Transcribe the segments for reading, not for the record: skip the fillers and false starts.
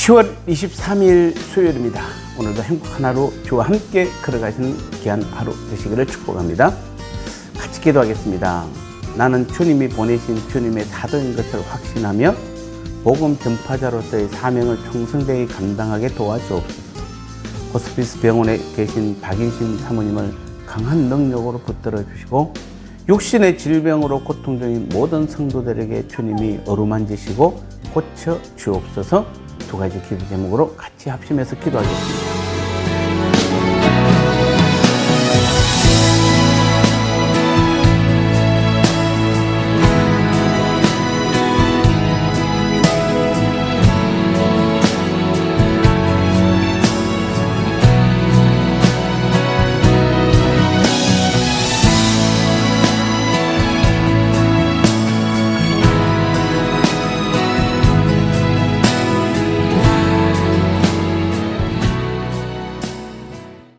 10월 23일 수요일입니다. 오늘도 행복한 하루 주와 함께 걸어가시는 귀한 하루 되시기를 축복합니다. 같이 기도하겠습니다. 나는 주님이 보내신 주님의 사도인 것을 확신하며 복음 전파자로서의 사명을 충성되게 감당하게 도와주옵소서. 호스피스 병원에 계신 박인신 사모님을 강한 능력으로 붙들어 주시고 육신의 질병으로 고통 중인 모든 성도들에게 주님이 어루만지시고 고쳐 주옵소서. 두 가지 기도 제목으로 같이 합심해서 기도하겠습니다.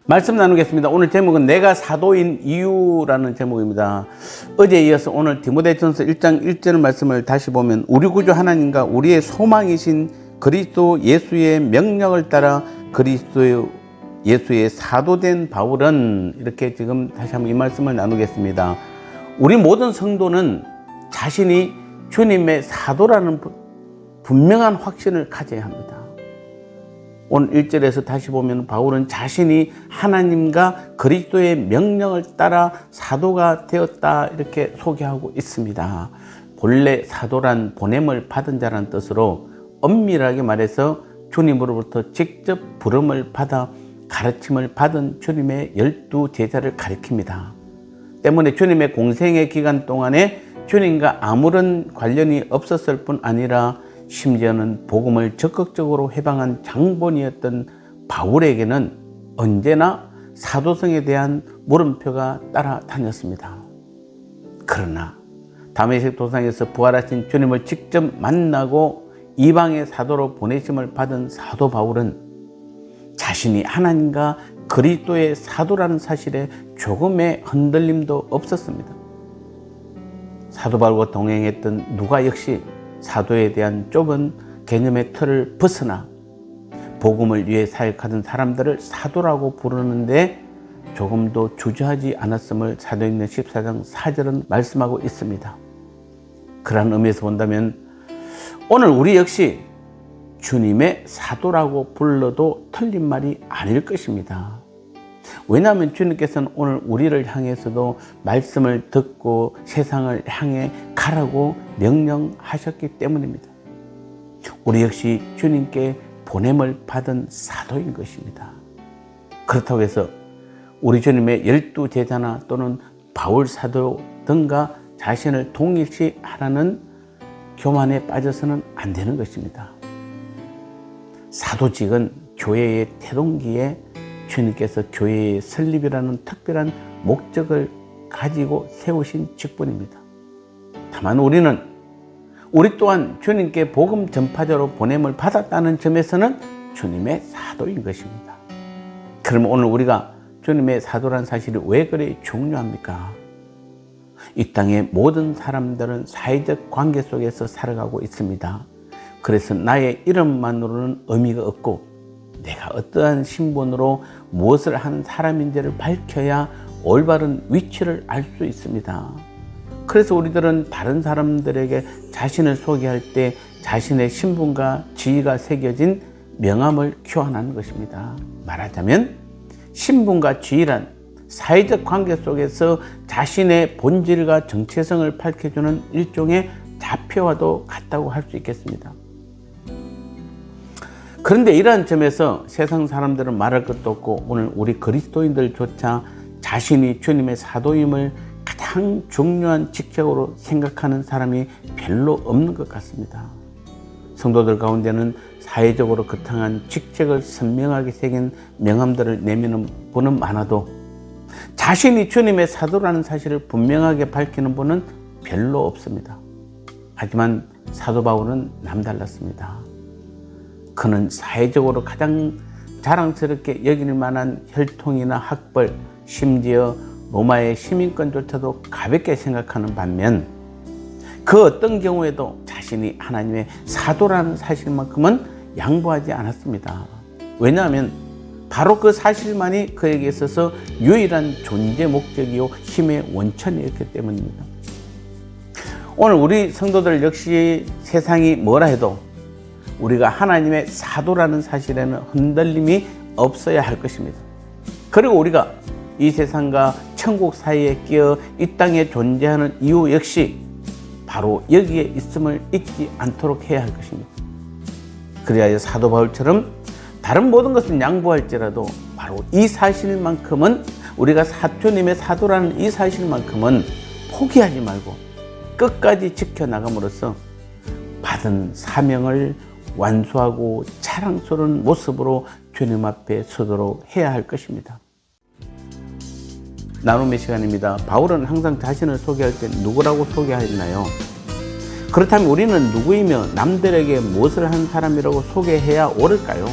말씀 나누겠습니다. 오늘 제목은 내가 사도인 이유라는 제목입니다. 어제에 이어서 오늘 디모데전서 1장 1절 말씀을 다시 보면 우리 구주 하나님과 우리의 소망이신 그리스도 예수의 명령을 따라 그리스도 예수의 사도된 바울은, 이렇게 지금 다시 한번 이 말씀을 나누겠습니다. 우리 모든 성도는 자신이 주님의 사도라는 분명한 확신을 가져야 합니다. 오늘 1절에서 다시 보면 바울은 자신이 하나님과 그리스도의 명령을 따라 사도가 되었다, 이렇게 소개하고 있습니다. 본래 사도란 보냄을 받은 자란 뜻으로 엄밀하게 말해서 주님으로부터 직접 부름을 받아 가르침을 받은 주님의 12 제자를 가리킵니다. 때문에 주님의 공생의 기간 동안에 주님과 아무런 관련이 없었을 뿐 아니라 심지어는 복음을 적극적으로 회방한 장본이었던 바울에게는 언제나 사도성에 대한 물음표가 따라다녔습니다. 그러나 다메섹 도상에서 부활하신 주님을 직접 만나고 이방의 사도로 보내심을 받은 사도 바울은 자신이 하나님과 그리스도의 사도라는 사실에 조금의 흔들림도 없었습니다. 사도 바울과 동행했던 누가 역시 사도에 대한 좁은 개념의 틀을 벗어나 복음을 위해 사역하던 사람들을 사도라고 부르는데 조금도 주저하지 않았음을 사도행전 14장 4절은 말씀하고 있습니다. 그런 의미에서 본다면 오늘 우리 역시 주님의 사도라고 불러도 틀린 말이 아닐 것입니다. 왜냐하면 주님께서는 오늘 우리를 향해서도 말씀을 듣고 세상을 향해 가라고 명령하셨기 때문입니다. 우리 역시 주님께 보냄을 받은 사도인 것입니다. 그렇다고 해서 우리 주님의 12 제자나 또는 바울 사도 등과 자신을 동일시하라는 교만에 빠져서는 안 되는 것입니다. 사도직은 교회의 태동기에 주님께서 교회의 설립이라는 특별한 목적을 가지고 세우신 직분입니다. 다만 우리 또한 주님께 복음 전파자로 보냄을 받았다는 점에서는 주님의 사도인 것입니다. 그러면 오늘 우리가 주님의 사도란 사실이 왜 그리 중요합니까? 이 땅의 모든 사람들은 사회적 관계 속에서 살아가고 있습니다. 그래서 나의 이름만으로는 의미가 없고 내가 어떠한 신분으로 무엇을 하는 사람인지를 밝혀야 올바른 위치를 알 수 있습니다. 그래서 우리들은 다른 사람들에게 자신을 소개할 때 자신의 신분과 지위가 새겨진 명함을 교환하는 것입니다. 말하자면 신분과 지위란 사회적 관계 속에서 자신의 본질과 정체성을 밝혀주는 일종의 좌표와도 같다고 할 수 있겠습니다. 그런데 이러한 점에서 세상 사람들은 말할 것도 없고 오늘 우리 그리스도인들조차 자신이 주님의 사도임을 가장 중요한 직책으로 생각하는 사람이 별로 없는 것 같습니다. 성도들 가운데는 사회적으로 거창한 직책을 선명하게 새긴 명함들을 내미는 분은 많아도 자신이 주님의 사도라는 사실을 분명하게 밝히는 분은 별로 없습니다. 하지만 사도 바울은 남달랐습니다. 그는 사회적으로 가장 자랑스럽게 여길 만한 혈통이나 학벌, 심지어 로마의 시민권조차도 가볍게 생각하는 반면 그 어떤 경우에도 자신이 하나님의 사도라는 사실만큼은 양보하지 않았습니다. 왜냐하면 바로 그 사실만이 그에게 있어서 유일한 존재 목적이요 힘의 원천이었기 때문입니다. 오늘 우리 성도들 역시 세상이 뭐라 해도 우리가 하나님의 사도라는 사실에는 흔들림이 없어야 할 것입니다. 그리고 우리가 이 세상과 천국 사이에 끼어 이 땅에 존재하는 이유 역시 바로 여기에 있음을 잊지 않도록 해야 할 것입니다. 그래야 사도 바울처럼 다른 모든 것은 양보할지라도 바로 이 사실만큼은 우리가 주님의 사도라는 이 사실만큼은 포기하지 말고 끝까지 지켜나감으로써 받은 사명을 완수하고 자랑스러운 모습으로 주님 앞에 서도록 해야 할 것입니다. 나눔의 시간입니다. 바울은 항상 자신을 소개할 때 누구라고 소개하였나요? 그렇다면 우리는 누구이며 남들에게 무엇을 한 사람이라고 소개해야 옳을까요?